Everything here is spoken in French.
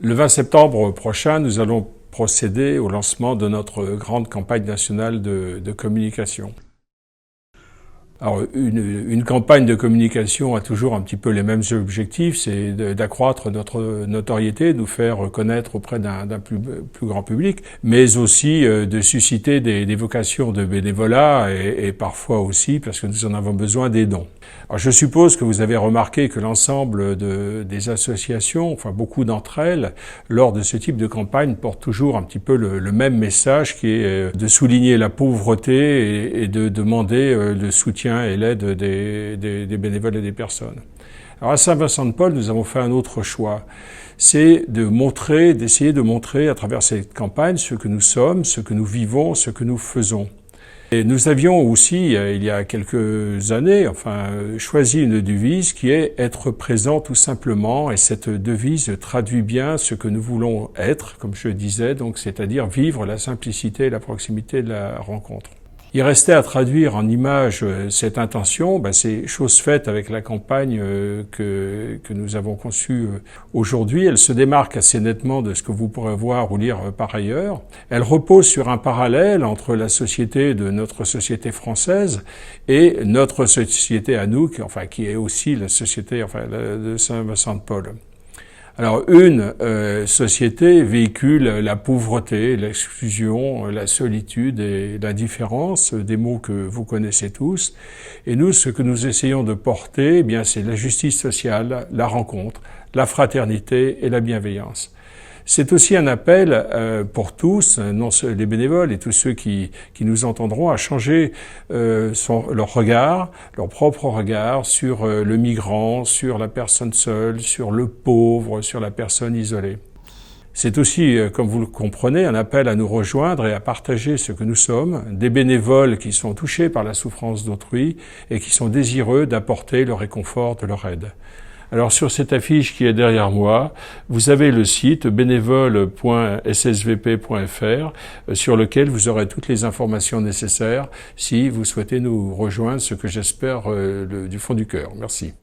Le 20 septembre prochain, nous allons procéder au lancement de notre grande campagne nationale de communication. Alors, une campagne de communication a toujours un petit peu les mêmes objectifs, c'est d'accroître notre notoriété, de nous faire connaître auprès d'un plus grand public, mais aussi de susciter des vocations de bénévolat et parfois aussi, parce que nous en avons besoin, des dons. Alors, je suppose que vous avez remarqué que l'ensemble des associations, enfin beaucoup d'entre elles, lors de ce type de campagne, portent toujours un petit peu le même message qui est de souligner la pauvreté et de demander le soutien et l'aide des bénévoles et des personnes. Alors à Saint-Vincent-de-Paul, nous avons fait un autre choix. C'est d'essayer de montrer à travers cette campagne ce que nous sommes, ce que nous vivons, ce que nous faisons. Et nous avions aussi, il y a quelques années, choisi une devise qui est « être présent tout simplement ». Et cette devise traduit bien ce que nous voulons être, comme je disais, donc c'est-à-dire vivre la simplicité et la proximité de la rencontre. Il restait à traduire en images cette intention. C'est chose faite avec la campagne que nous avons conçue aujourd'hui. Elle se démarque assez nettement de ce que vous pourrez voir ou lire par ailleurs. Elle repose sur un parallèle entre la société de notre société française et notre société à nous, qui est aussi la société de Saint-Vincent-de-Paul. Alors, une société véhicule la pauvreté, l'exclusion, la solitude et l'indifférence, des mots que vous connaissez tous. Et nous, ce que nous essayons de porter, c'est la justice sociale, la rencontre, la fraternité et la bienveillance. C'est aussi un appel pour tous, non les bénévoles et tous ceux qui nous entendront, à changer leur regard, leur propre regard sur le migrant, sur la personne seule, sur le pauvre, sur la personne isolée. C'est aussi, comme vous le comprenez, un appel à nous rejoindre et à partager ce que nous sommes, des bénévoles qui sont touchés par la souffrance d'autrui et qui sont désireux d'apporter le réconfort de leur aide. Alors sur cette affiche qui est derrière moi, vous avez le site bénévole.ssvp.fr sur lequel vous aurez toutes les informations nécessaires si vous souhaitez nous rejoindre, ce que j'espère du fond du cœur. Merci.